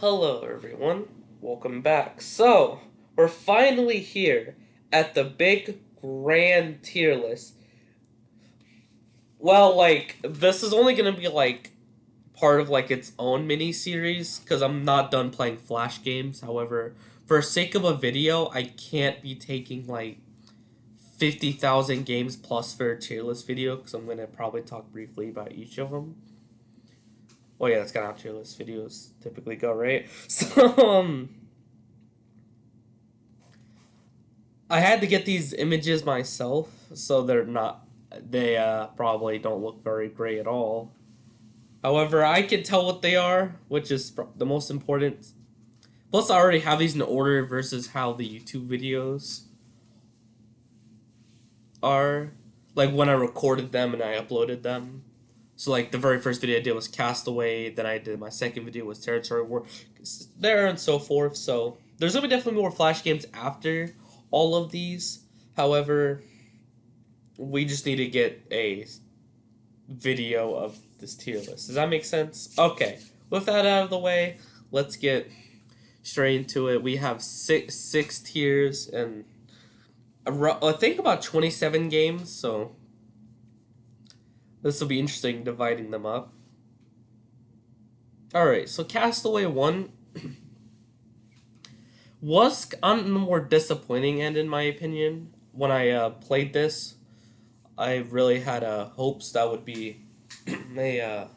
Hello, everyone. Welcome back. So, we're finally here at the big grand tier list. Well, this is only gonna be part of its own mini series because I'm not done playing Flash games. However, for sake of a video, I can't be taking 50,000 games plus for a tier list video because I'm gonna probably talk briefly about each of them. Well, yeah, that's kind of how tier list videos typically go, right? I had to get these images myself, so they probably don't look very great at all. However, I can tell what they are, which is the most important. Plus, I already have these in order versus how the YouTube videos are. Like when I recorded them and I uploaded them. So, the very first video I did was Castaway, then I did my second video was Territory War, there and so forth. So, there's gonna be definitely more Flash games after all of these. However, we just need to get a video of this tier list. Does that make sense? Okay. With that out of the way, let's get straight into it. We have six tiers and I think about 27 games, so this will be interesting dividing them up. Alright, so Castaway 1 was on the more disappointing end, in my opinion. When I played this, I really had hopes that would be a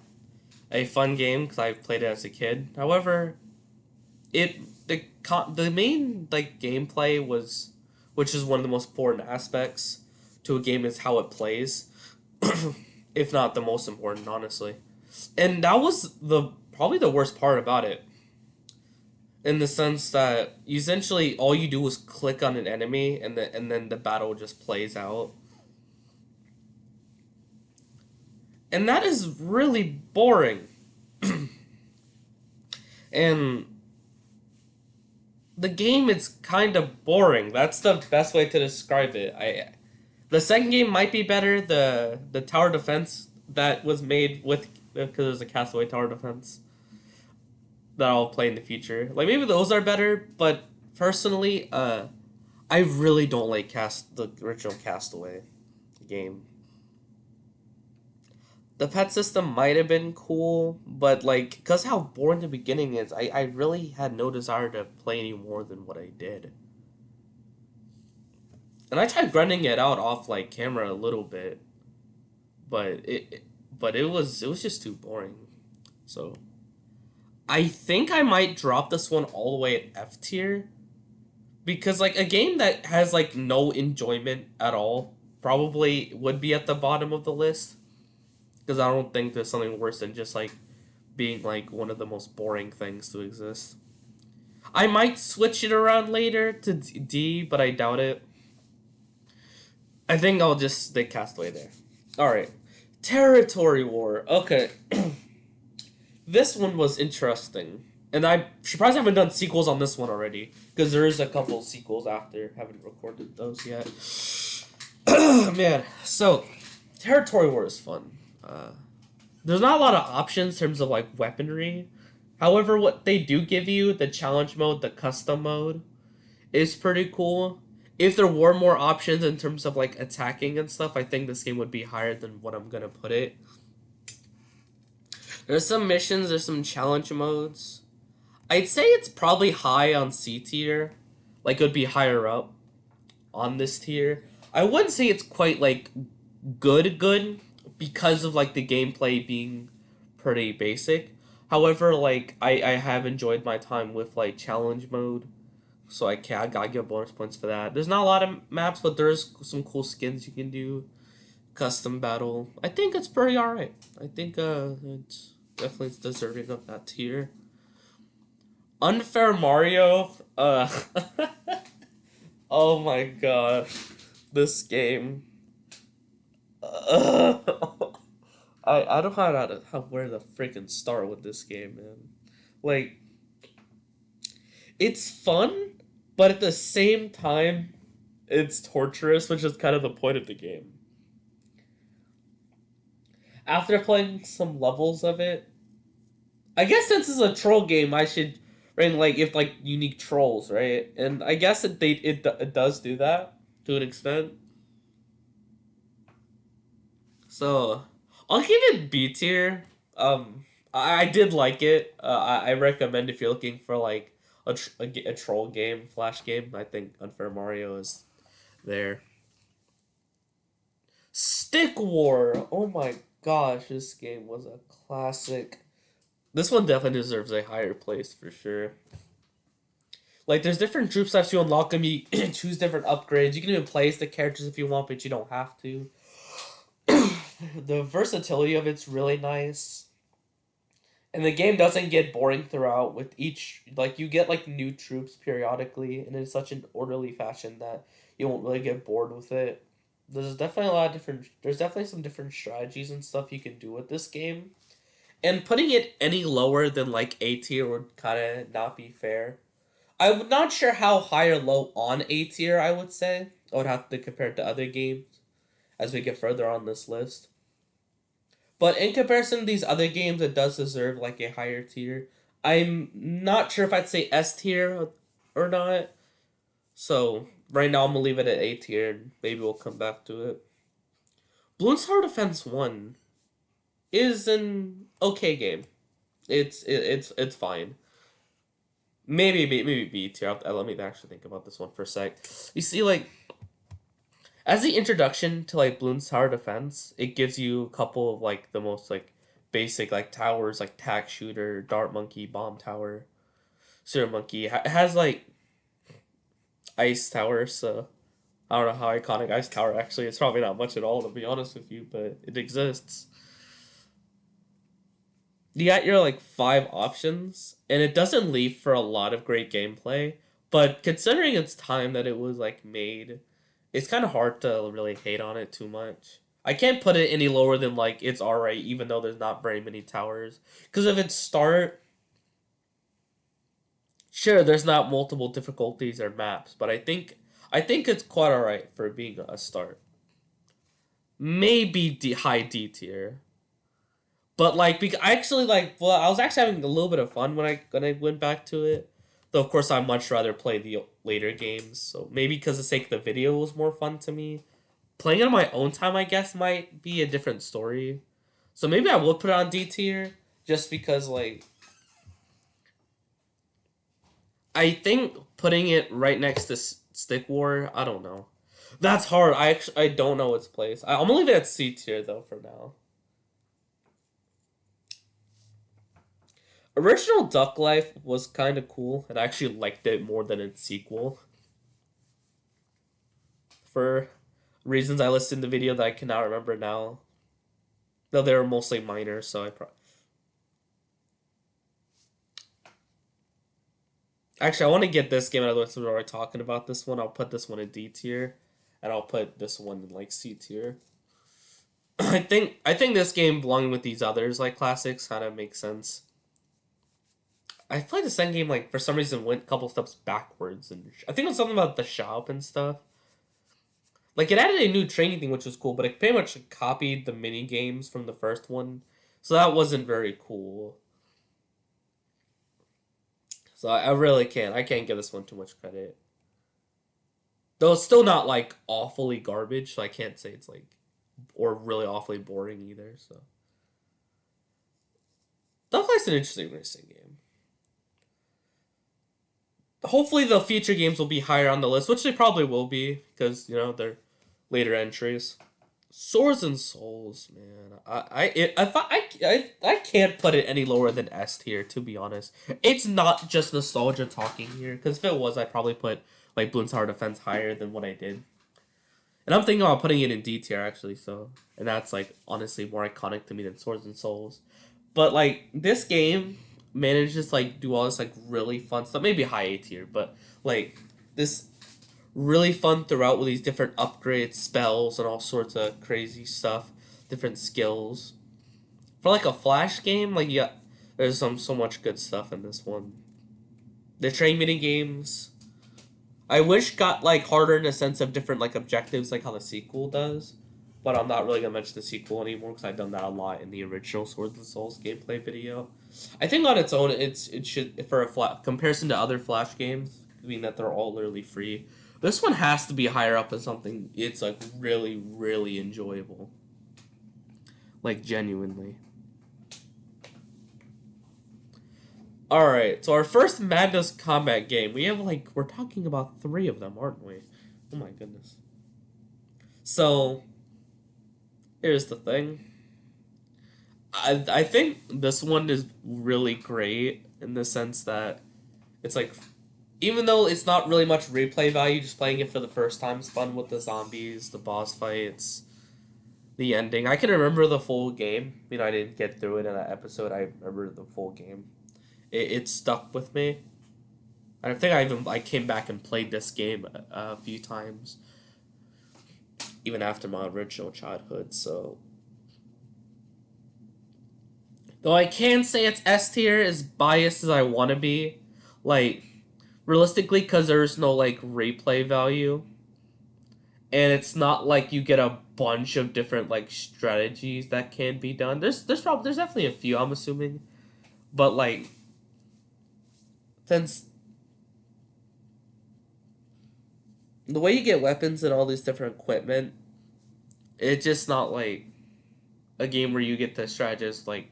a fun game because I played it as a kid. However, it the main gameplay was, which is one of the most important aspects to a game, is how it plays, if not the most important, honestly. And that was the probably the worst part about it, in the sense that essentially all you do is click on an enemy and then the battle just plays out. And that is really boring. And the game is kind of boring. That's the best way to describe it. The second game might be better. The tower defense that was made with, because there's a Castaway tower defense that I'll play in the future. Like maybe those are better, but personally, I really don't like the original Castaway game. The pet system might have been cool, but because how boring the beginning is, I really had no desire to play any more than what I did. And I tried grinding it out off camera a little bit, but it was just too boring. So I think I might drop this one all the way at F tier, because a game that has no enjoyment at all probably would be at the bottom of the list, because I don't think there's something worse than just being one of the most boring things to exist. I might switch it around later to D, but I doubt it. I think I'll just stick Castaway there. Alright. Territory War. Okay. This one was interesting. And I'm surprised I haven't done sequels on this one already, because there is a couple sequels after. Haven't recorded those yet. Man. So, Territory War is fun. There's not a lot of options in terms of weaponry. However, what they do give you, the challenge mode, the custom mode, is pretty cool. If there were more options in terms of attacking and stuff, I think this game would be higher than what I'm gonna put it. There's some missions, there's some challenge modes. I'd say it's probably high on C tier. It would be higher up on this tier. I wouldn't say it's quite good because of the gameplay being pretty basic. However, I have enjoyed my time with challenge mode, so I gotta give bonus points for that. There's not a lot of maps, but there's some cool skins you can do. Custom battle. I think it's pretty alright. I think it's definitely deserving of that tier. Unfair Mario. Oh my god, this game. I don't know where to freaking start with this game, man. Like, it's fun, but at the same time, it's torturous, which is kind of the point of the game. After playing some levels of it, I guess since it's a troll game, I should right? Like if like unique trolls, right? And I guess it does do that to an extent. So I'll give it B tier. I did like it. I recommend if you're looking for like a troll game, flash game. I think Unfair Mario is there. Stick War. Oh my gosh, this game was a classic. This one definitely deserves a higher place for sure. Like, there's different troop types you unlock them. You choose different upgrades. You can even place the characters if you want, but you don't have to. The versatility of it's really nice. And the game doesn't get boring throughout with each, like, you get, like, new troops periodically, and in such an orderly fashion that you won't really get bored with it. There's definitely a lot of different, there's definitely some different strategies and stuff you can do with this game. And putting it any lower than, like, A tier would kind of not be fair. I'm not sure how high or low on A tier I would say. I would have to compare it to other games as we get further on this list. But in comparison to these other games, it does deserve like a higher tier. I'm not sure if I'd say S tier or not. So right now I'm gonna leave it at A tier, and maybe we'll come back to it. Bloons Tower Defense 1 is an okay game. It's fine. Maybe B tier. Let me actually think about this one for a sec. You see, like as the introduction to like Bloons Tower Defense, it gives you a couple of like the most like basic like towers like Tack Shooter, Dart Monkey, Bomb Tower, Sewer Monkey. It has like Ice Tower, so I don't know how iconic Ice Tower actually. It's probably not much at all to be honest with you, but it exists. You got your like 5 options, and it doesn't leave for a lot of great gameplay. But considering its time that it was like made, it's kind of hard to really hate on it too much. I can't put it any lower than like it's alright, even though there's not very many towers. Because if it's start, sure, there's not multiple difficulties or maps, but I think it's quite alright for being a start. Maybe high D tier. But like, I actually like. Well, I was actually having a little bit of fun when I went back to it. Though of course, I much rather play the later games. So maybe because the sake of the video was more fun to me. Playing it on my own time, I guess, might be a different story. So maybe I would put it on D tier just because like I think putting it right next to Stick War, I don't know. That's hard. I don't know its place. I'm gonna leave it at C tier though for now. Original Duck Life was kind of cool, and I actually liked it more than its sequel. For reasons I listed in the video that I cannot remember now. Though they were mostly minor, so actually, I want to get this game out of the way since we're already talking about this one. I'll put this one in D tier, and I'll put this one in like C tier. I think this game belonging with these others like classics kind of makes sense. I played the same game like for some reason went a couple steps backwards, and I think it was something about the shop and stuff. Like it added a new training thing, which was cool, but it pretty much copied the mini games from the first one, so that wasn't very cool. So I really can't. I can't give this one too much credit. Though it's still not like awfully garbage, so I can't say it's like or really awfully boring either. So Duck an interesting racing game. Hopefully the future games will be higher on the list, which they probably will be because they're later entries. Swords and Souls, man. I can't put it any lower than S tier. To be honest, it's not just nostalgia talking here. Because if it was, I'd probably put like Bloons Tower Defense higher than what I did. And I'm thinking about putting it in D tier actually. So, and that's like honestly more iconic to me than Swords and Souls. But like this game manages to like do all this like really fun stuff. Maybe high A tier, but like this really fun throughout with these different upgrades, spells, and all sorts of crazy stuff, different skills. For like a flash game, like yeah, there's so much good stuff in this one. The train mini games, I wish got like harder in a sense of different like objectives, like how the sequel does. but I'm not really gonna mention the sequel anymore because I've done that a lot in the original Swords and Souls gameplay video. I think on its own, it should for a comparison to other Flash games, being that they're all literally free. This one has to be higher up as something. It's like really enjoyable, like genuinely. All right, so our first Madness combat game. We have we're talking about 3 of them, aren't we? Oh my goodness. So here's the thing. I think this one is really great in the sense that it's like, even though it's not really much replay value, just playing it for the first time is fun with the zombies, the boss fights, the ending. I can remember the full game. I didn't get through it in an episode. I remember the full game. It stuck with me. I think I came back and played this game a few times, even after my original childhood. So, though I can say it's S tier, as biased as I want to be, like realistically, because there's no replay value, and it's not like you get a bunch of different strategies that can be done. There's definitely a few, I'm assuming, but since the way you get weapons and all these different equipment, it's just not like a game where you get to strategize an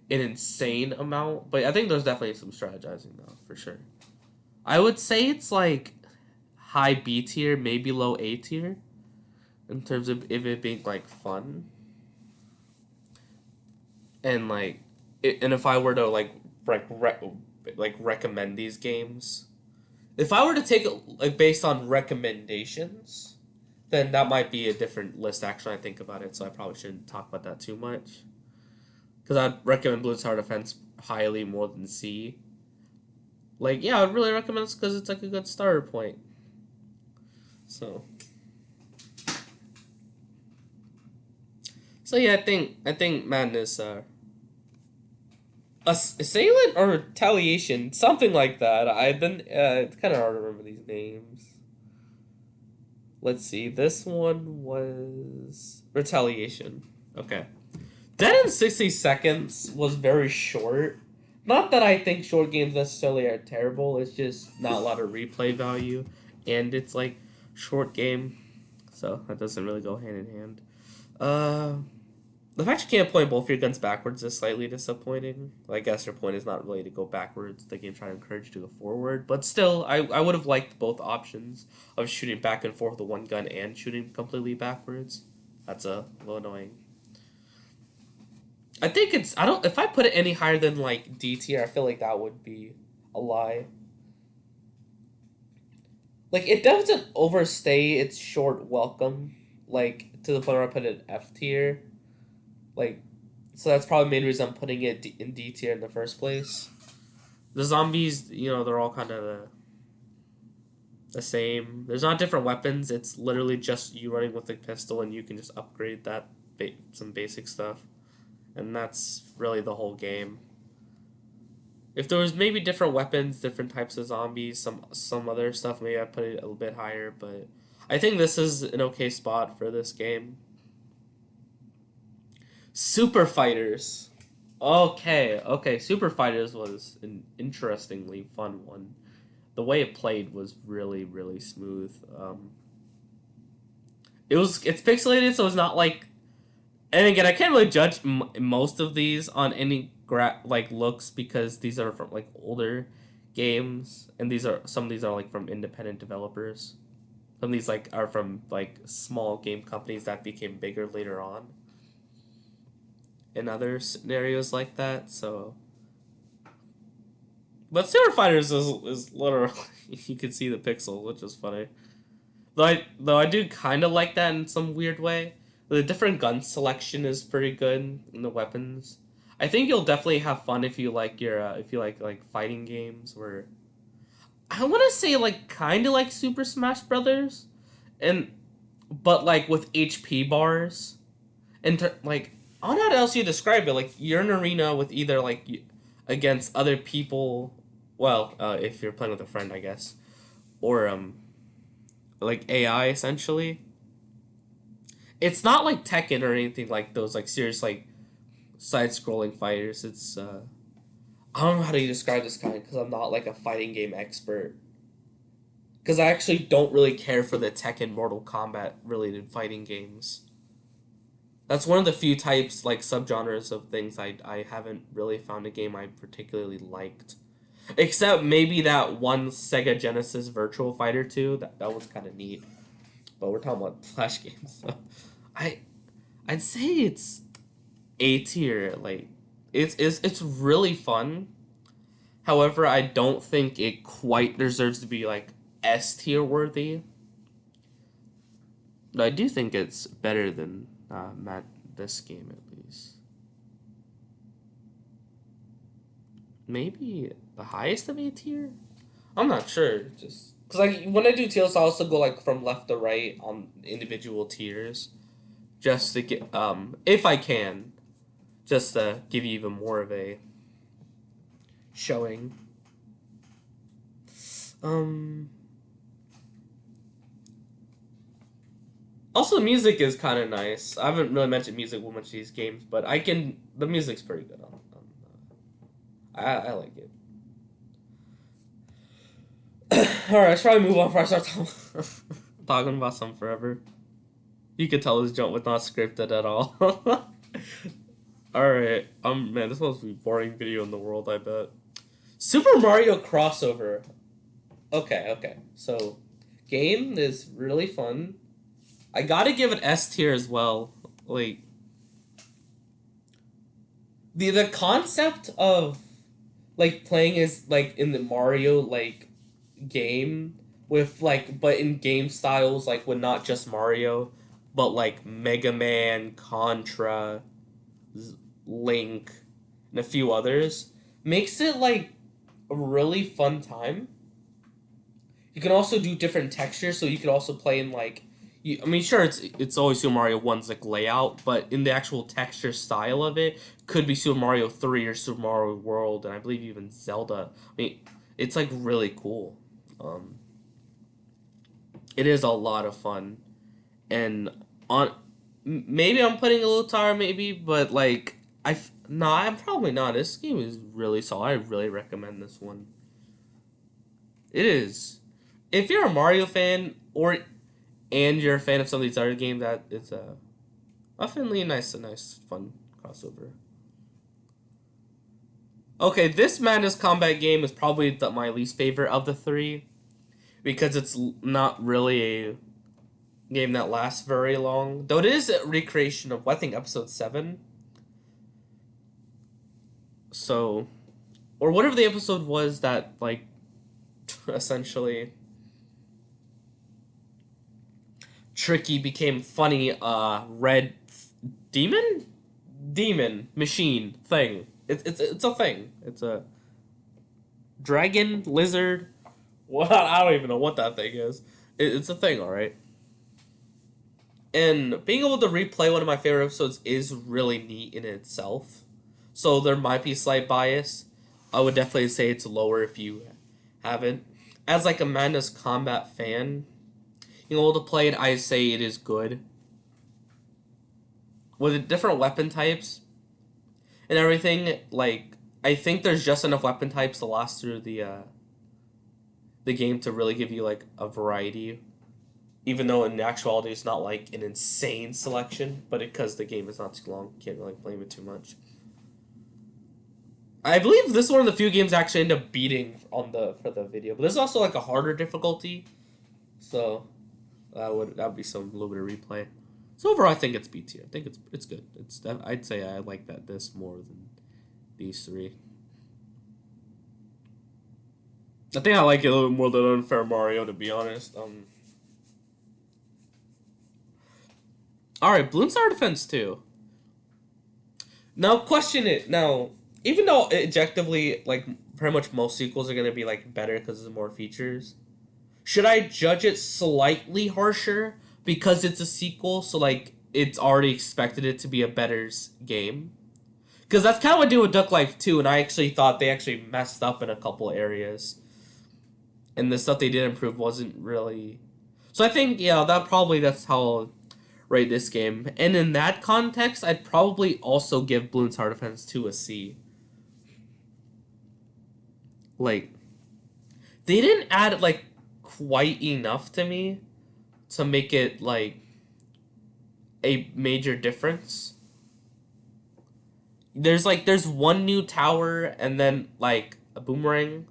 insane amount. But I think there's definitely some strategizing though, for sure. I would say it's high B tier, maybe low A tier, in terms of if it being fun. And and if I were to recommend these games, if I were to take it based on recommendations, then that might be a different list. Actually, I think about it, so I probably shouldn't talk about that too much. Because I'd recommend Blue Tower Defense highly more than C. Yeah, I'd really recommend this because it's a good starter point. So, yeah, I think Madness, Assailant or Retaliation, something like that. It's kind of hard to remember these names. Let's see. This one was Retaliation. Okay. Dead in 60 Seconds was very short. Not that I think short games necessarily are terrible. It's just not a lot of replay value, and it's short game, so that doesn't really go hand in hand. The fact you can't point both your guns backwards is slightly disappointing. I guess your point is not really to go backwards. The game's trying to encourage you to go forward. But still, I would have liked both options of shooting back and forth with the one gun and shooting completely backwards. That's a little annoying. I think if I put it any higher than D tier, I feel like that would be a lie. It doesn't overstay its short welcome, to the point where I put it F tier. So that's probably the main reason I'm putting it in D tier in the first place. The zombies, they're all kind of the same. There's not different weapons. It's literally just you running with a pistol, and you can just upgrade that some basic stuff, and that's really the whole game. If there was maybe different weapons, different types of zombies, some other stuff, maybe I'd put it a little bit higher. But I think this is an okay spot for this game. Super Fighters. Okay. Super Fighters was an interestingly fun one. The way it played was really smooth. It's pixelated, so it's not and again, I can't really judge most of these on any looks because these are from older games, and some of these are from independent developers. Some of these are from small game companies that became bigger later on in other scenarios like that. So, but Super Fighters is literally you can see the pixel, which is funny. Though I do kind of like that in some weird way. The different gun selection is pretty good in the weapons. I think you'll definitely have fun if you like fighting games where I want to say kind of like Super Smash Brothers, and but with HP bars, and I don't know how else you describe it. You're in an arena with either against other people. Well, if you're playing with a friend, I guess, or AI essentially. it's not like Tekken or anything like those like serious like side-scrolling fighters. It's I don't know how to describe this kind because I'm not like a fighting game expert. Because I actually don't really care for the Tekken Mortal Kombat related fighting games. That's one of the few types, like subgenres of things I haven't really found a game I particularly liked. Except maybe that one Sega Genesis Virtual Fighter 2. That was kind of neat. But we're talking about Flash games. So I, I'd say it's A tier. Like, it's really fun. However, I don't think it quite deserves to be like S tier worthy. But I do think it's better than this game at least. Maybe the highest of A tier. I'm not sure. Just because like when I do tiers, I also go like from left to right on individual tiers, just to get if I can, just to give you even more of a showing. Also, the music is kind of nice. I haven't really mentioned music with much of these games, but I can. The music's pretty good I like it. All right, I should probably move on before I start talking about some forever. You could tell this jump was not scripted at all. All right, man, this was the most boring video in the world. I bet. Super Mario crossover. Okay. So, game is really fun. I gotta give it S tier as well. Like the concept of like playing is like in the Mario like game with like but in game styles like with not just Mario, but like Mega Man, Contra, Link, and a few others makes it like a really fun time. You can also do different textures, so you could also play in like I mean, sure, it's always Super Mario 1's like layout, but in the actual texture style of it, could be Super Mario 3 or Super Mario World, and I believe even Zelda. I mean, it's like really cool. It is a lot of fun, and on maybe I'm putting a little tire, maybe, but like I'm probably not. This game is really solid. I really recommend this one. It is. If you're a Mario fan or and you're a fan of some of these other games, that it's definitely a nice, fun crossover. Okay, this Madness Combat game is probably my least favorite of the three because it's not really a game that lasts very long. Though it is a recreation of, I think, episode 7. So, or whatever the episode was that, like, essentially Tricky became funny, red demon machine thing. It's a thing. It's a dragon lizard. Well, I don't even know what that thing is. It's a thing, all right. And being able to replay one of my favorite episodes is really neat in itself. So there might be slight bias. I would definitely say it's lower if you haven't. As like a Madness Combat fan, you know, to play it, I say it is good. With the different weapon types and everything, like I think there's just enough weapon types to last through the game to really give you like a variety. Even though in actuality it's not like an insane selection, but because the game is not too long, can't really blame it too much. I believe this is one of the few games I actually end up beating on for the video, but this is also like a harder difficulty, so that would be some little bit of replay. So overall, I think it's B tier. I think it's good. I'd say I like this more than these three. I think I like it a little bit more than Unfair Mario, to be honest. All right, Bloons Tower Defense 2. Now, question it. Now, even though objectively, like, pretty much most sequels are going to be, like, better because there's more features, should I judge it slightly harsher because it's a sequel, so, like, it's already expected it to be a better game? Because that's kind of what I do with Duck Life 2, and I actually thought they actually messed up in a couple areas. And the stuff they did improve wasn't really... So I think, yeah, that's how rate this game. And in that context, I'd probably also give Bloons Tower Defense 2 a C. Like, they didn't add, like, quite enough to me to make it, like, a major difference. There's one new tower and then, like, a boomerang,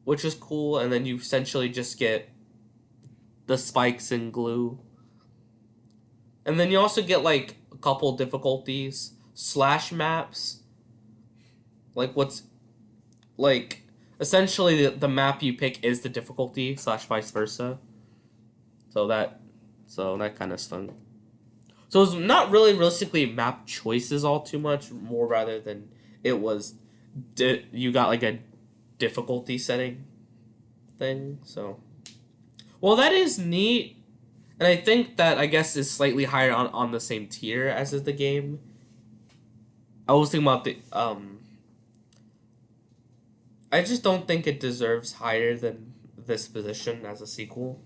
which is cool, and then you essentially just get the spikes and glue. And then you also get, like, a couple difficulties. Slash maps. Like, what's... Like, essentially, the map you pick is the difficulty, slash vice versa. So that kind of stung. So it's not really realistically map choices all too much, more rather than it was... you got, like, a difficulty setting thing, so... Well, that is neat. And I think that, I guess, is slightly higher on the same tier as is the game. I was thinking about the... I just don't think it deserves higher than this position as a sequel.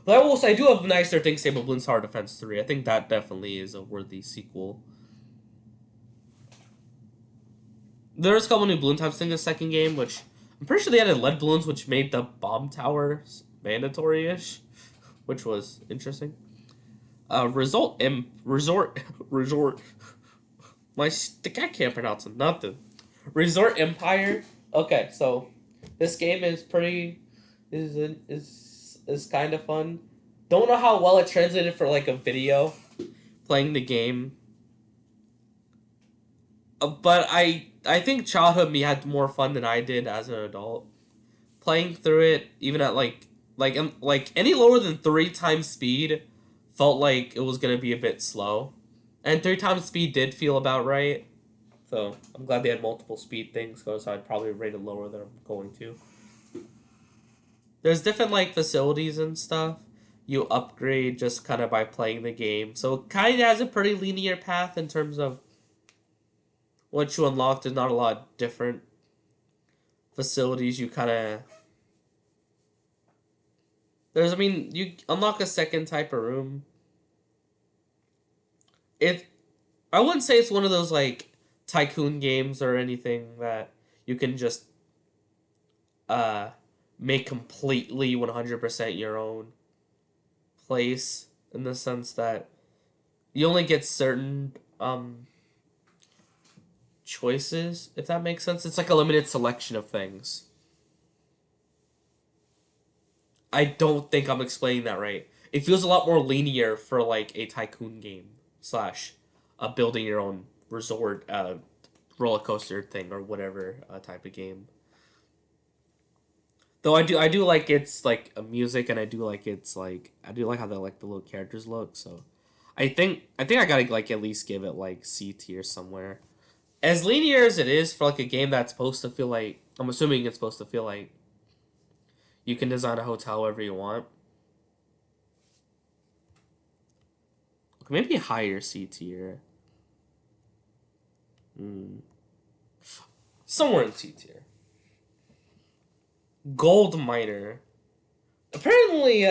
But I will say, I do have nicer things to say about Bloons Tower Defense 3. I think that definitely is a worthy sequel. There's a couple new balloon types in the second game, which... I'm pretty sure they added lead balloons, which made the bomb towers mandatory-ish, which was interesting. Resort. I can't pronounce it. Nothing. Resort Empire. Okay, so this game is pretty is kind of fun. Don't know how well it translated for like a video, playing the game. But I think childhood me had more fun than I did as an adult. Playing through it, even at like any lower than 3 times speed, felt like it was gonna be a bit slow, and 3 times speed did feel about right. So I'm glad they had multiple speed things, so I'd probably rate it lower than I'm going to. There's different like facilities and stuff you upgrade just kind of by playing the game, so it kind of has a pretty linear path in terms of what you unlock. There's not a lot of different facilities you kind of... you unlock a second type of room. I wouldn't say it's one of those, like, tycoon games or anything that you can just make completely 100% your own place, in the sense that you only get certain choices, if that makes sense. It's like a limited selection of things. I don't think I'm explaining that right. It feels a lot more linear for like a tycoon game slash building your own resort roller coaster thing or whatever type of game. Though I do like its like music, and I do like its like I do like how the little characters look. So I think I gotta like at least give it like C tier somewhere. As linear as it is for like a game that's supposed to feel like, I'm assuming it's supposed to feel like you can design a hotel wherever you want. Maybe higher C tier. Somewhere in C tier. Gold Miner. Apparently,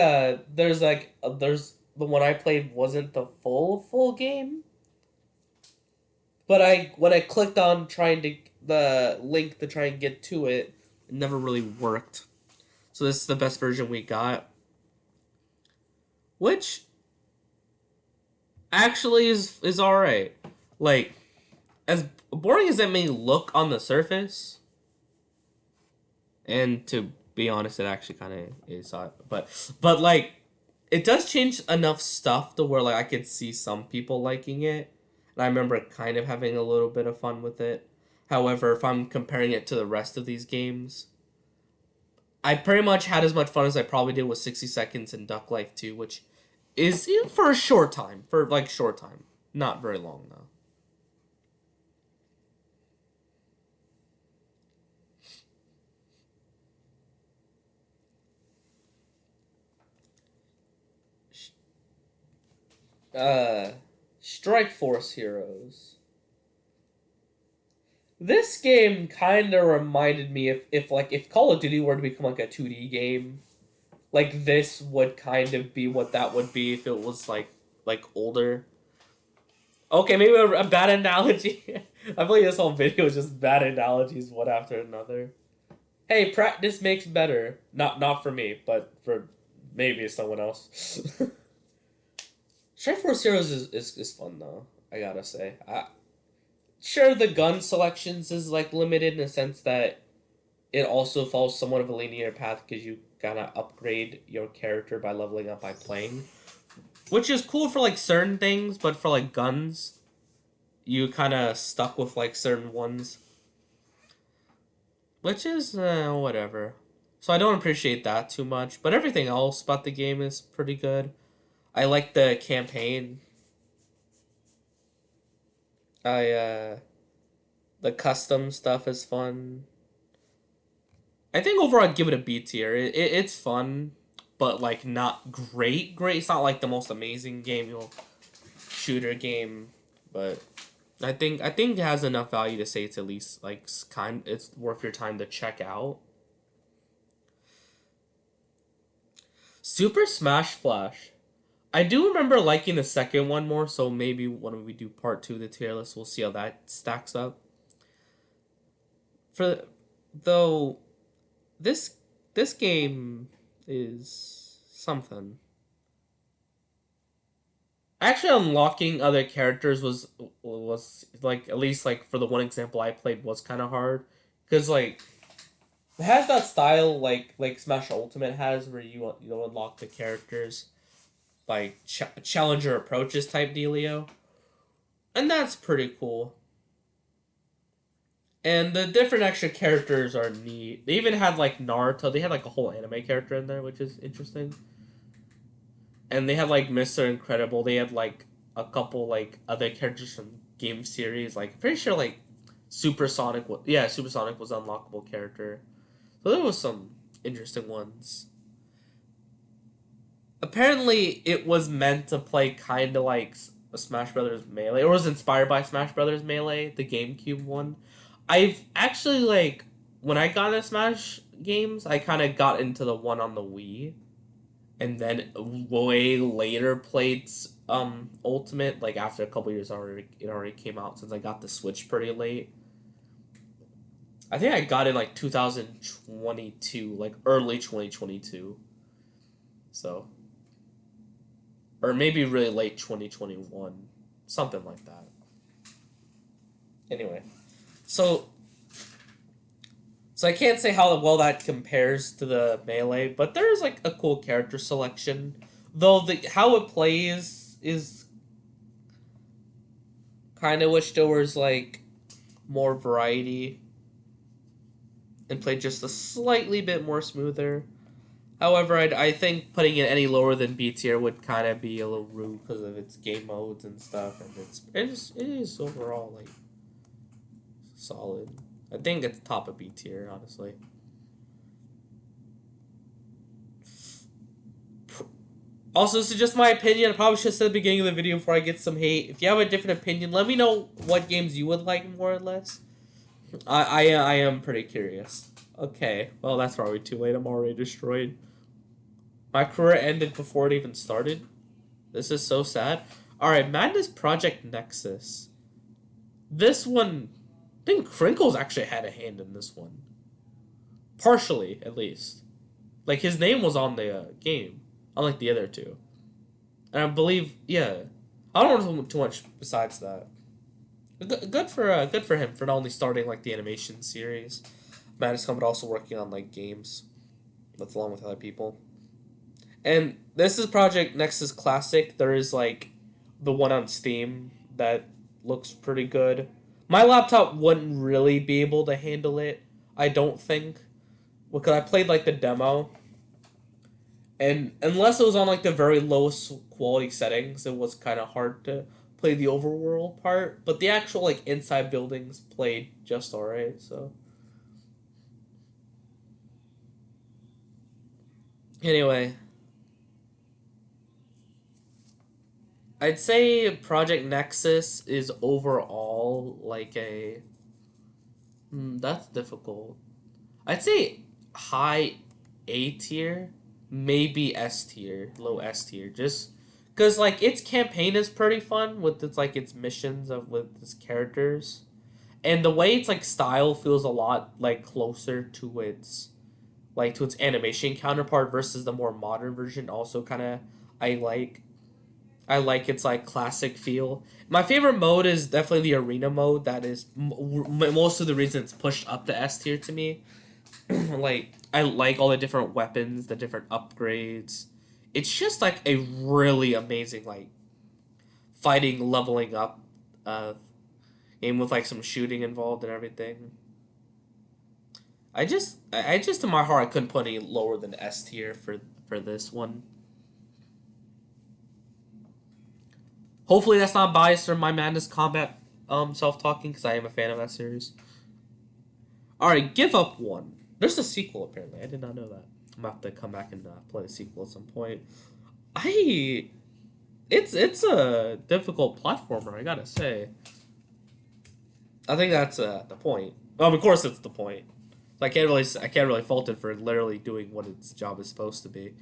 there's the one I played wasn't the full game. But when I clicked on the link to try and get to it, it never really worked. So this is the best version we got. Which actually is alright. Like, as boring as it may look on the surface, and to be honest, it actually kind of is. But like, it does change enough stuff to where like I could see some people liking it, and I remember kind of having a little bit of fun with it. However, if I'm comparing it to the rest of these games, I pretty much had as much fun as I probably did with 60 Seconds and Duck Life 2, which is for a short time. Not very long, though. Strike Force Heroes. This game kind of reminded me if Call of Duty were to become like a 2D game, Like this would kind of be what that would be if it was like older. Okay, maybe a bad analogy. I believe this whole video is just bad analogies one after another. Hey, practice makes better. Not for me, but for maybe someone else. Strike Force Heroes is fun though. I gotta say. Sure, the gun selections is like limited in the sense that it also follows somewhat of a linear path because you gotta upgrade your character by leveling up by playing, which is cool for like certain things, but for like guns, you kind of stuck with like certain ones, which is whatever. So I don't appreciate that too much, but everything else about the game is pretty good. I like the campaign. I The custom stuff is fun. I think overall I'd give it a B tier. It's fun, but like not great. Great. It's not like the most amazing shooter game, but I think it has enough value to say it's at least like it's worth your time to check out. Super Smash Flash. I do remember liking the second one more, so maybe when we do part two of the tier list, we'll see how that stacks up. For though, this this game is something. Actually, unlocking other characters was like at least like for the one example I played was kind of hard because like it has that style like Smash Ultimate has where you unlock the characters by challenger approaches type dealio, and that's pretty cool. And the different extra characters are neat. They even had like Naruto. They had like a whole anime character in there, which is interesting. And they had like Mr. Incredible. They had like a couple like other characters from game series. Like I'm pretty sure like Supersonic was Supersonic was an unlockable character. So there was some interesting ones. Apparently, it was meant to play kind of like a Smash Brothers Melee, or was inspired by Smash Brothers Melee, the GameCube one. I've actually like when I got into Smash games, I kind of got into the one on the Wii, and then way later played Ultimate. Like after a couple years, it already came out since I got the Switch pretty late. I think I got in like 2022, like early 2022. So or maybe really late 2021, something like that. Anyway, so so I can't say how well that compares to the Melee, but there's like a cool character selection. Though the how it plays is kind of wish there was like more variety and played just a slightly bit more smoother. However, I think putting it any lower than B tier would kind of be a little rude because of its game modes and stuff, and it is overall like solid. I think it's top of B tier, honestly. Also, this is just my opinion. I probably should have said at the beginning of the video before I get some hate. If you have a different opinion, let me know what games you would like more or less. I am pretty curious. Okay, well that's probably too late. I'm already destroyed. My career ended before it even started. This is so sad. Alright, Madness Project Nexus. This one, I think Crinkles actually had a hand in this one. Partially, at least. Like, his name was on the game, unlike the other two. And I believe, yeah. I don't know too much besides that. Good for him for not only starting, like, the animation series, Madness but also working on, like, games. That's along with other people. And this is Project Nexus Classic. There is like the one on Steam that looks pretty good. My laptop wouldn't really be able to handle it, I don't think. Because I played like the demo. And unless it was on like the very lowest quality settings, it was kind of hard to play the overworld part. But the actual like inside buildings played just alright, so. Anyway, I'd say Project Nexus is overall like a. That's difficult. I'd say high A tier. maybe S tier, low S tier, just because like its campaign is pretty fun with its like its missions of with its characters, and the way its like style feels a lot like closer to its animation counterpart versus the more modern version. Also, kind of I like I like its like classic feel. My favorite mode is definitely the arena mode. That is most of the reason it's pushed up the S tier to me. Like I like all the different weapons, the different upgrades. It's just like a really amazing like fighting leveling up uh game with like some shooting involved and everything. I just in my heart I couldn't put any lower than S tier for this one. Hopefully that's not biased from my Madness Combat self talking because I am a fan of that series. All right, Give Up One. There's a sequel apparently. I did not know that. I'm gonna have to come back and play the sequel at some point. I it's a difficult platformer. I gotta say. I think that's the point. Of course, it's the point. I can't really fault it for literally doing what its job is supposed to be.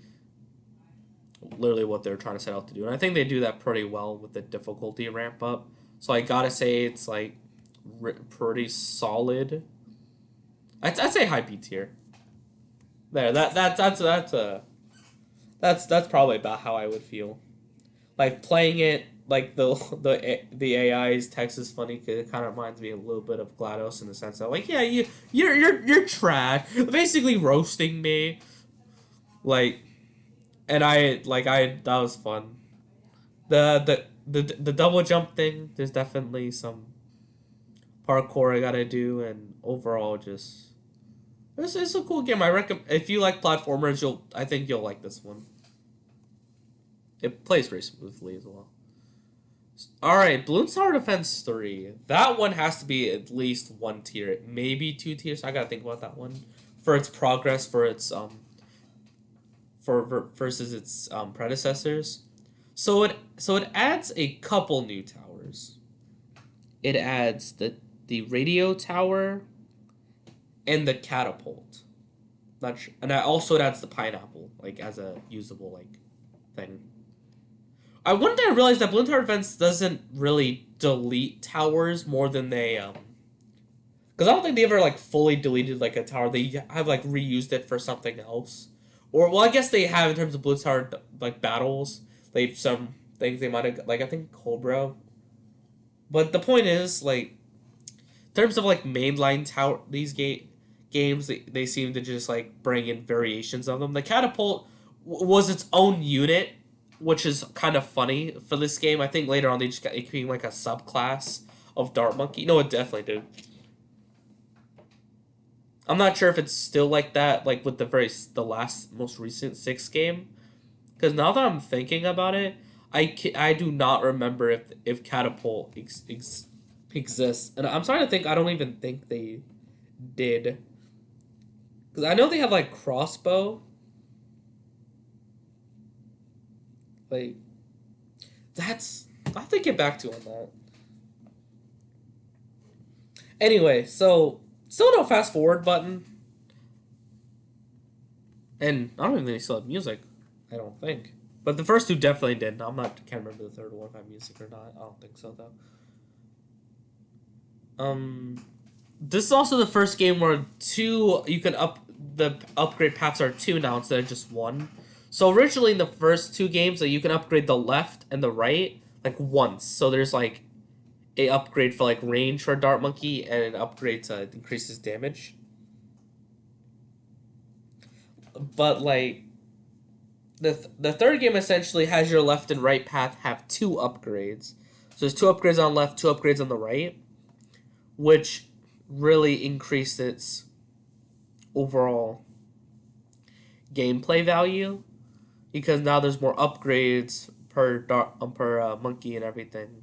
Literally what they're trying to set out to do, and I think they do that pretty well with the difficulty ramp up. So I gotta say it's like pretty solid. I'd say high B tier. There, that's probably about how I would feel. Like playing it, like the AI's text is funny because it kind of reminds me a little bit of GLaDOS in the sense that like yeah you're trash, basically roasting me. Like and I that was fun. The double jump thing. There's definitely some parkour I gotta do, and overall just it's a cool game. I recommend if you like platformers, I think you'll like this one. It plays very smoothly as well. All right, Bloons Tower Defense 3. That one has to be at least one tier, maybe two tiers. I gotta think about that one for its progress, for its versus its predecessors. So it adds a couple new towers. It adds the radio tower and the catapult. Not sure. And also it adds the pineapple like as a usable like thing. One thing I realized that Bloons Tower Defense doesn't really delete towers more than they because I don't think they ever like fully deleted like a tower. They have like reused it for something else. Or well, I guess they have in terms of Bloons Tower like battles. They've some things they might have like I think Cobra. But the point is like in terms of like mainline tower these games they seem to just like bring in variations of them. The catapult was its own unit, which is kind of funny for this game. I think later on they just got it being like a subclass of Dart Monkey. No, it definitely did. I'm not sure if it's still like that, like with the last most recent 6 game. Because now that I'm thinking about it, I do not remember if catapult exists, and I'm starting to think I don't even think they did. Because I know they have like crossbow. Like that's I have to get back to on that. Anyway, so still no fast forward button, and I don't even think they still have music. I don't think, but the first two definitely did. I'm not can't remember the third one if I have music or not. I don't think so though. This is also the first game where you can the upgrade paths are two now instead of just one. So originally in the first two games, you can upgrade the left and the right like once. So there's like a upgrade for like range for Dart Monkey and an upgrade to increase his damage. But like the third game essentially has your left and right path have two upgrades. So there's two upgrades on left, two upgrades on the right, which really increased its overall gameplay value because now there's more upgrades per monkey and everything,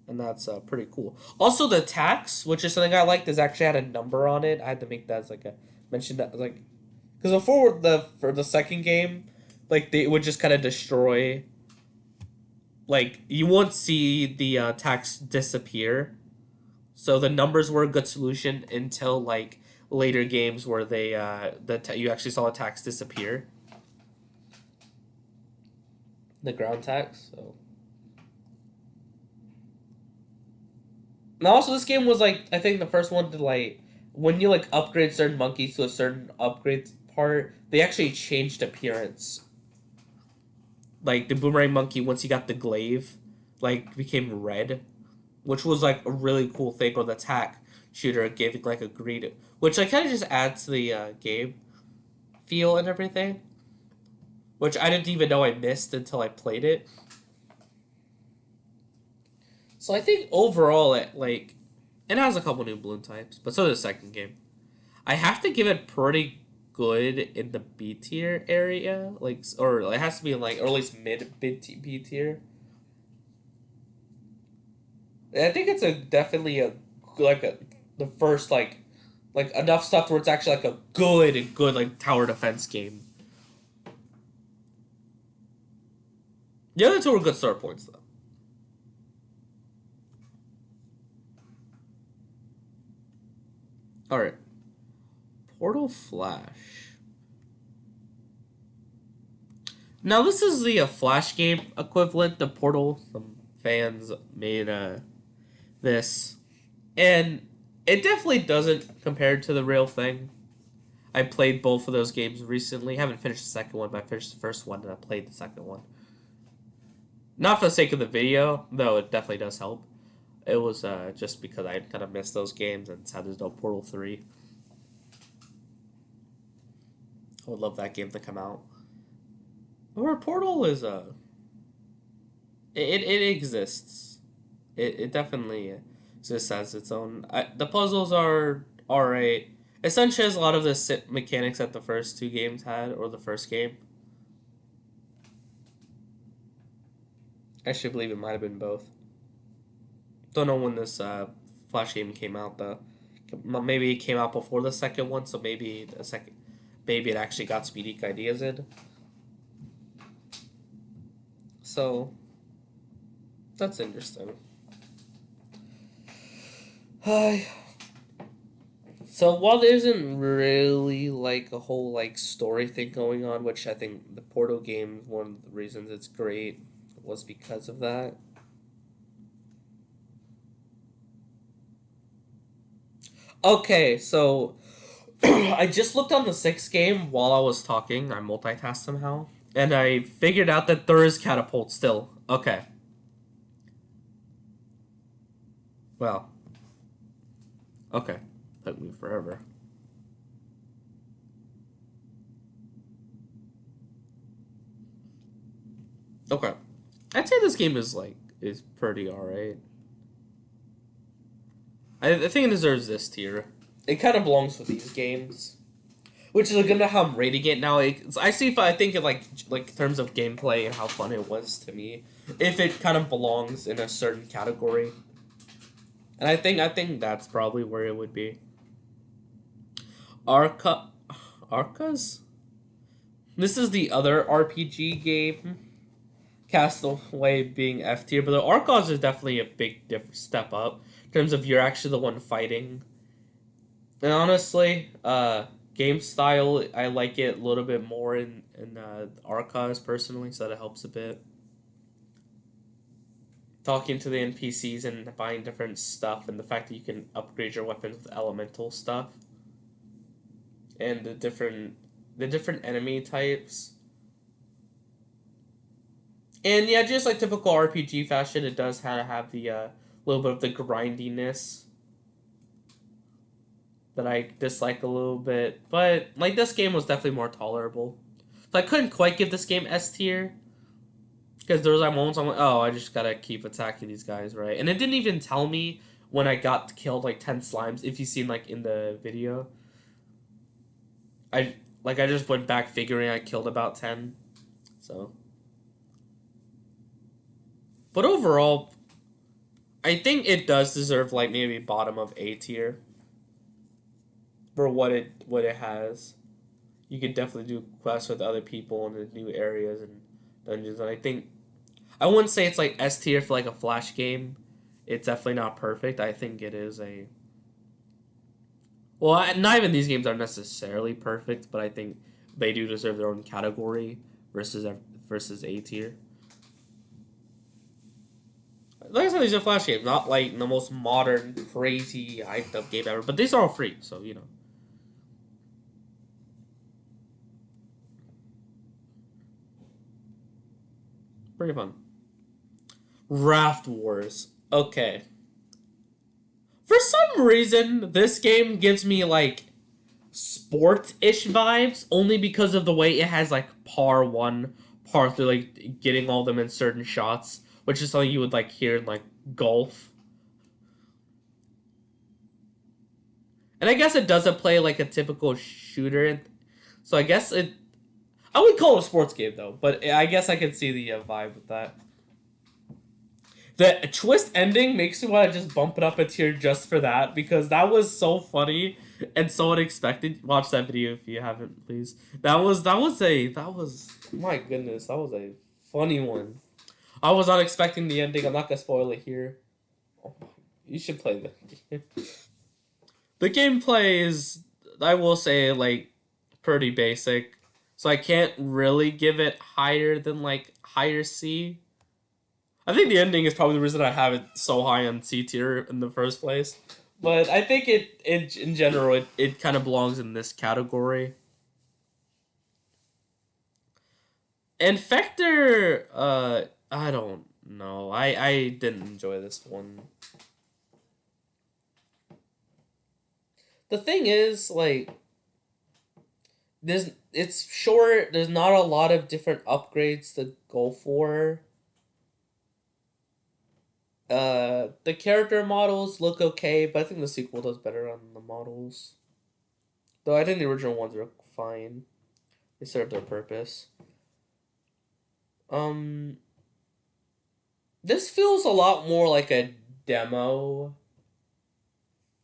and that's pretty cool. Also, the attacks, which is something I liked, is actually had a number on it. I had to make that as like a mention that like because before for the second game, like they would just kind of destroy. Like you won't see the attacks disappear. So the numbers were a good solution until like later games where you actually saw attacks disappear. the ground tax. So now also this game was like I think the first one to like when you like upgrade certain monkeys to a certain upgrade part, they actually changed appearance. Like the boomerang monkey once you got the glaive, like became red, which was like a really cool thing. Or the attack shooter gave it like a green, which like kind of just adds to the game feel and everything. Which I didn't even know I missed until I played it. So I think overall it has a couple new balloon types, but so does the second game. I have to give it pretty good in the B tier area, like or it has to be in like or at least mid B tier. And I think it's a definitely a like a the first like enough stuff where it's actually like a good like tower defense game. The other two were good start points though. All right, Portal Flash. Now this is the Flash game equivalent to Portal. Some fans made this, and it definitely doesn't compare to the real thing. I played both of those games recently. Haven't finished the second one, but I finished the first one and I played the second one. Not for the sake of the video, though it definitely does help. It was just because I kind of missed those games and sad there's no Portal 3. I would love that game to come out. Or Portal is it exists. It definitely exists as its own. The puzzles are alright. Essentially has a lot of the mechanics that the first two games had, or the first game. I should believe it might have been both. Don't know when this Flash game came out though. Maybe it came out before the second one, so maybe maybe it actually got some unique ideas in. So that's interesting. Hi. So while there isn't really like a whole like story thing going on, which I think the Portal game, one of the reasons it's great was because of that. Okay, so I just looked on the sixth game while I was talking. I multitasked somehow, and I figured out that there is catapult still. Okay. Well. Okay. Took me forever. Okay. I'd say this game is pretty alright. I think it deserves this tier. It kind of belongs with these games, which is good to how I'm rating it now. I see if I think of like in terms of gameplay and how fun it was to me, if it kind of belongs in a certain category, and I think that's probably where it would be. Arcas. This is the other RPG game. Castaway being F tier, but the Arcos is definitely a big step up in terms of you're actually the one fighting. And honestly, game style, I like it a little bit more in Arcos personally, so that it helps a bit. Talking to the NPCs and buying different stuff, and the fact that you can upgrade your weapons with elemental stuff, and the different enemy types. And yeah, just like typical RPG fashion, it does kind of have the little bit of the grindiness that I dislike a little bit. But like this game was definitely more tolerable. So I couldn't quite give this game S tier because there was like moments I'm like, oh, I just gotta keep attacking these guys, right? And it didn't even tell me when I got killed like 10 slimes. If you've seen like in the video, I just went back figuring I killed about 10. So. But overall, I think it does deserve like maybe bottom of A tier for what it has. You could definitely do quests with other people in the new areas and dungeons. And I think I wouldn't say it's like S tier for like a Flash game. It's definitely not perfect. I think it is a well, not even these games are necessarily perfect, but I think they do deserve their own category versus A tier. like I said, these are Flash games, not like the most modern, crazy, hyped up game ever. But these are all free, so you know. Pretty fun. Raft Wars. Okay. For some reason, this game gives me like sport-ish vibes, only because of the way it has like par one, par three, like getting all them in certain shots, which is something you would like hear in like golf. And I guess it doesn't play like a typical shooter, so I guess it. I would call it a sports game though, but I guess I can see the vibe with that. The twist ending makes me want to just bump it up a tier just for that because that was so funny and so unexpected. Watch that video if you haven't, please. That was my goodness, that was a funny one. I was not expecting the ending. I'm not gonna spoil it here. Oh, you should play the game. The gameplay is, I will say, like pretty basic, so I can't really give it higher than like higher C. I think the ending is probably the reason I have it so high on C tier in the first place. But I think it in general it kind of belongs in this category. Infector, I don't know. I didn't enjoy this one. The thing is, like, it's short. There's not a lot of different upgrades to go for. The character models look okay, but I think the sequel does better on the models. Though I think the original ones are fine. They serve their purpose. Um, this feels a lot more like a demo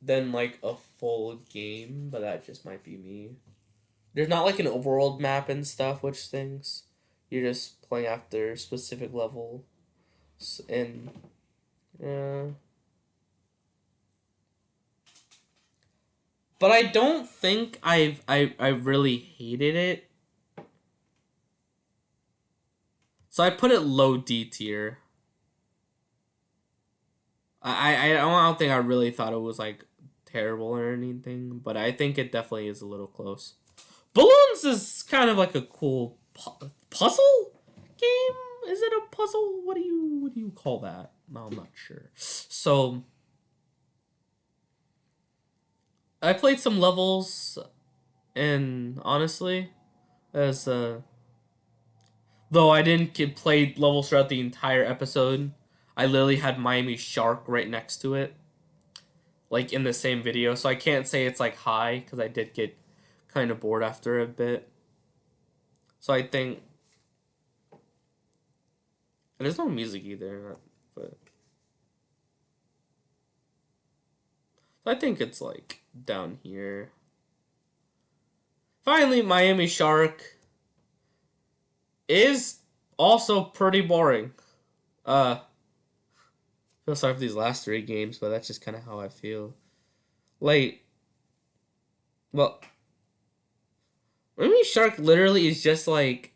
than like a full game, but that just might be me. There's not like an overworld map and stuff, which things. You're just playing after specific level, and yeah. But I don't think I really hated it. So I put it low D tier. I don't think I really thought it was like terrible or anything, but I think it definitely is a little close. Balloons is kind of like a cool puzzle game. Is it a puzzle? What do you call that? No, I'm not sure. So I played some levels, and honestly, as though I didn't play levels throughout the entire episode, I literally had Miami Shark right next to it, like in the same video. So I can't say it's like high because I did get kind of bored after a bit. So I think there's no music either, but I think it's like down here. Finally, Miami Shark is also pretty boring. Uh, feel sorry for these last three games, but that's just kind of how I feel. Like, well, Miami Shark literally is just like,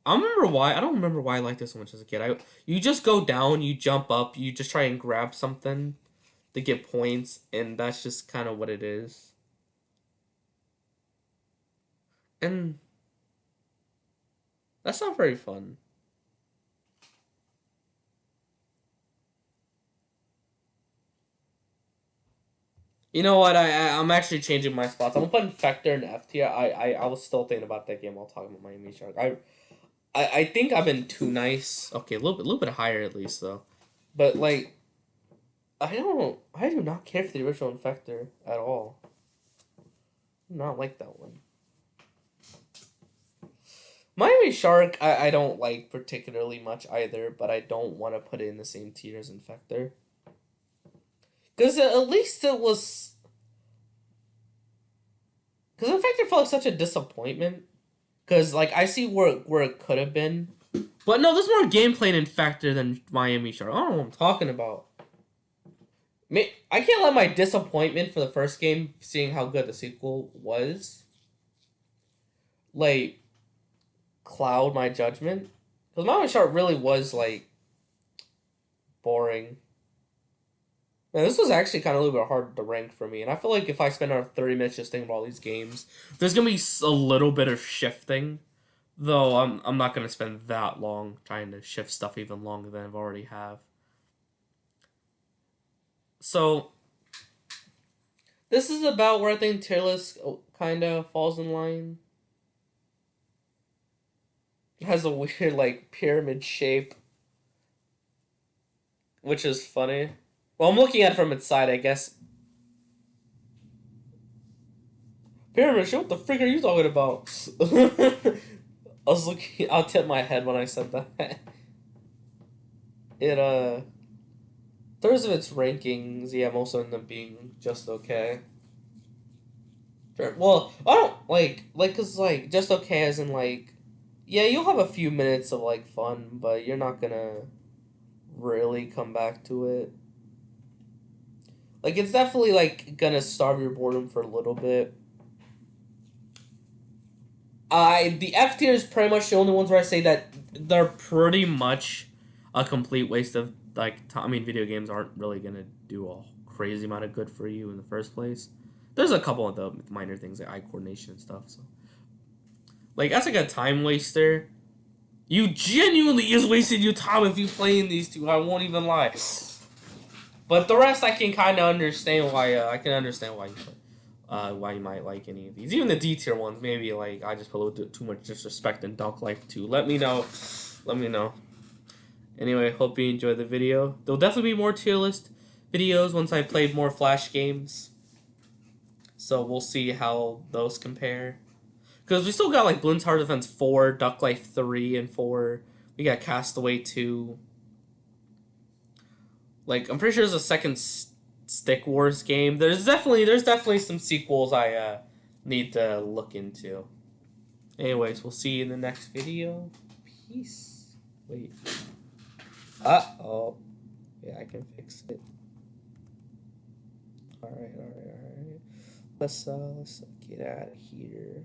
I don't remember why I liked this so much as a kid. You just go down, you jump up, you just try and grab something to get points, and that's just kind of what it is. And that's not very fun. You know what? I'm actually changing my spots. I'm gonna put Infector in F tier. I was still thinking about that game while talking about Miami Shark. I think I've been too nice. Okay, a little bit higher at least though. But like, I do not care for the original Infector at all. I do not like that one. Miami Shark, I don't like particularly much either, but I don't want to put it in the same tier as Infector. Because at least it was. Because Infector felt like such a disappointment. Because like I see where it could have been, but no, there's more gameplay in Infector than Miami Shark. I don't know what I'm talking about. I can't let my disappointment for the first game, seeing how good the sequel was, like cloud my judgment. Because Miami Shark really was like boring. Man, this was actually kind of a little bit hard to rank for me, and I feel like if I spend another 30 minutes just thinking about all these games, there's gonna be a little bit of shifting. Though I'm not gonna spend that long trying to shift stuff even longer than I've already have. So this is about where I think tier list kind of falls in line. It has a weird like pyramid shape, which is funny. Well, I'm looking at it from its side, I guess. Pyramid shape? What the frick are you talking about? I was looking. I'll tip my head when I said that. It in terms of its rankings, yeah, most of them being just okay. Sure. Well, I don't cause like just okay as in like, yeah, you'll have a few minutes of like fun, but you're not gonna really come back to it. Like it's definitely like gonna starve your boredom for a little bit. The F tier is pretty much the only ones where I say that they're pretty much a complete waste of like time. I mean, video games aren't really gonna do a crazy amount of good for you in the first place. There's a couple of the minor things like eye coordination and stuff. So, like as like a time waster, you genuinely is wasting your time if you playing these two. I won't even lie. But the rest, I can kind of understand why. I can understand why you might like any of these. Even the D tier ones, maybe like I just put a little too much disrespect in Dunk Life 2. Let me know. Let me know. Anyway, hope you enjoyed the video. There'll definitely be more tier list videos once I played more Flash games. So we'll see how those compare. Because we still got like Bloons Tower Defense 4, Duck Life 3 and 4. We got Castaway 2. Like, I'm pretty sure there's a second Stick Wars game. There's definitely some sequels I need to look into. Anyways, we'll see you in the next video. Peace. Wait. Oh. Yeah, I can fix it. Alright. Let's get out of here.